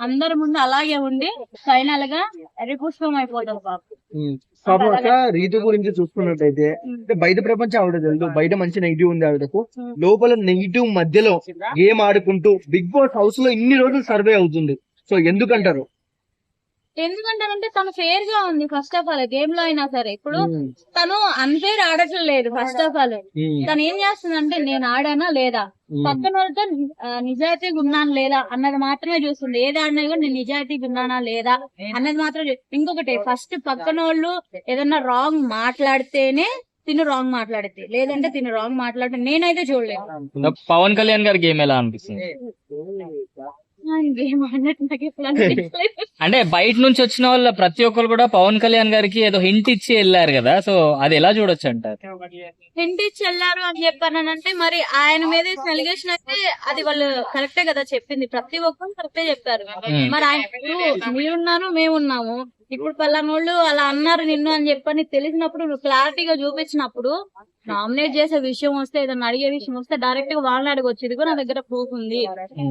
అందరి ముందు అలాగే ఉండి ఫైనల్ గా రిపుష్పం అయిపోతారు పాప. పాపం అక్క రీతు గురించి చూసుకున్నట్టయితే బయట ప్రపంచం ఆవిడ తెలుసు, బయట మంచి నెగిటివ్ ఉంది ఆవిడకు, లోపల నెగిటివ్ మధ్యలో గేమ్ ఆడుకుంటూ బిగ్ బాస్ హౌస్ లో ఇన్ని రోజులు సర్వే అవుతుంది. సో ఎందుకంటారు? ఎందుకంటారంటే తను ఫేర్ గా ఉంది ఫస్ట్ ఆఫ్ ఆల్ గేమ్ లో అయినా సరే. ఇప్పుడు తను అన్ఫేర్ ఆడటం లేదు ఫస్ట్ ఆఫ్ ఆల్. తను ఏం చేస్తుందంటే నేను ఆడానా లేదా, పక్కన వాళ్ళతో నిజాయితీగా ఉన్నాను లేదా అన్నది మాత్రమే చూస్తుంది. ఏది ఆడినా కూడా నేను నిజాయితీగా ఉన్నానా లేదా అన్నది మాత్రమే. ఇంకొకటి ఫస్ట్ పక్కన వాళ్ళు ఏదన్నా రాంగ్ మాట్లాడితేనే తిను రాంగ్ మాట్లాడితే, లేదంటే తిను రాంగ్ మాట్లాడితే నేనైతే చూడలేదు. పవన్ కళ్యాణ్ గారి గేమ్ ఎలా అనిపిస్తుంది? అంటే బయట నుంచి వచ్చిన వాళ్ళ ప్రతి ఒక్కరు కూడా పవన్ కళ్యాణ్ గారికి ఏదో హింట్ ఇచ్చి వెళ్ళారు కదా, సో అది ఎలా చూడొచ్చు అంటారు? హింట్ ఇచ్చి వెళ్ళారు అని చెప్పానంటే మరి ఆయన మీద ఎలిగేషన్ అయితే అది వాళ్ళు కరెక్టే కదా చెప్పింది, ప్రతి ఒక్కరు కరెక్టే చెప్పారు. మరి ఆయన మీరున్నాను మేమున్నాము, ఇప్పుడు పలానోళ్ళు అలా అన్నారు నిన్ను అని చెప్పని తెలిసినప్పుడు నువ్వు క్లారిటీగా చూపించినప్పుడు నామినేట్ చేసే విషయం వస్తే, ఏదైనా అడిగే విషయం వస్తే డైరెక్ట్ గా వాళ్ళని అడగొచ్చు. ఇదిగో నా దగ్గర ప్రూఫ్ ఉంది,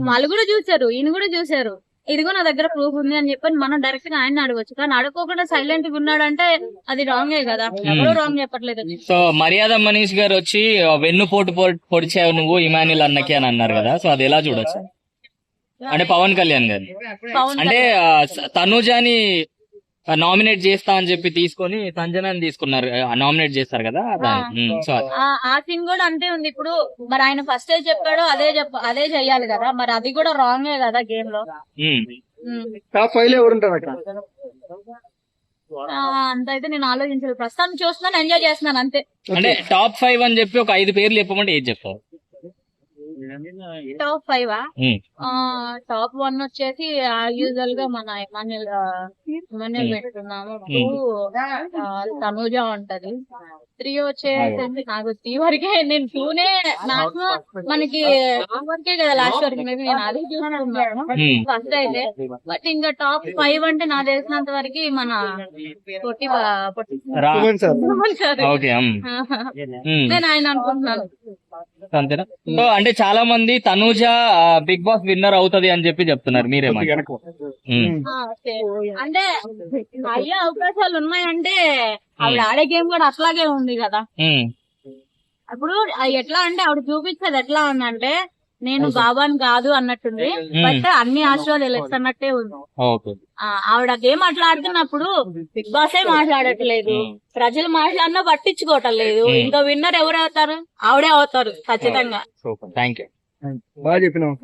వాళ్ళు కూడా చూసారు, ఈయన కూడా చూసారు, ఇదిగో నా దగ్గర ప్రూఫ్ ఉంది అని చెప్పని మనం డైరెక్ట్ గా ఆయన అడగొచ్చు. కానీ అడుక్కోకుండా సైలెంట్ గా ఉన్నాడంటే అది రాంగే కదా, ఎవరో రాంగ్ చెప్పట్లేదు. సో మర్యాద మనీష్ గారు వచ్చి వెన్ను పోటు పొడిచావు నువ్వు ఇమాన్యుల్ అన్నకి అని అన్నారు కదా, సో అది ఎలా చూడొచ్చు? అంటే పవన్ కళ్యాణ్ గారు అంటే తనుజాని నామినేట్ చేస్తా అని చెప్పి తీసుకొని సంజనాని తీసుకున్నారు, నామినేట్ చేస్తారు కదా. ఆ సీన్ కూడా అంతే ఉంది. ఇప్పుడు మరి ఆయన ఫస్ట్ చెప్పాడో అదే చెయ్యాలి కదా, మరి అది కూడా రాంగే కదా గేమ్ లో. టాప్ 5 లో ఎవరుంటారు అక్కడ? అంత అయితే నేను ఆలోచించలేదు, ప్రస్తుతానికి చూస్తున్నాను, ఎంజాయ్ చేస్తున్నాను అంతే. అంటే టాప్ 5 అని చెప్పి ఒక 5 పేర్లు చెప్పమంటే ఏది చెప్తారు? టాప్ 5 టాప్ 1 వచ్చేసి యూజువల్ గా మన ఇమాన్యుల్ పెట్టుకున్నాము. 2 తనూజ ఉంటది. 3 వచ్చేసి నాకు 3 వరకే, నేను 2నే నాకు మనకి వరకే కదా లాస్ట్ వరకు, మేబీ నేను అది చూస్తున్నాను ఫస్ట్ అయితే. బట్ ఇంకా టాప్ 5 అంటే నాకు తెలిసినంత వరకు మన పొట్టి నేను ఆయన అనుకుంటున్నాను. అంతేనా? సో అంటే చాలా మంది తనూజ బిగ్ బాస్ విన్నర్ అవుతది అని చెప్పి చెప్తున్నారు, మీరేమంటారు? అంటే అయ్యే అవకాశాలు ఉన్నాయంటే ఆవిడ ఆడే గేమ్ కూడా అట్లాగే ఉంది కదా. అప్పుడు ఎట్లా అంటే ఆవిడ చూపించేది ఎట్లా ఉందంటే నేను బాబాని కాదు అన్నట్టుంది, బట్ అన్ని ఆశీర్వాదాలు తెలుస్తున్నట్టే ఉంది. ఆవిడ గేమ్ అట్లా ఆడుతున్నప్పుడు బిగ్ బాసే మాట్లాడట్లేదు, ప్రజలు మాట్లాడినా పట్టించుకోవటం లేదు. ఇంకా విన్నర్ ఎవరు అవుతారు? ఆవిడే అవుతారు ఖచ్చితంగా. బాగా చెప్పినావు.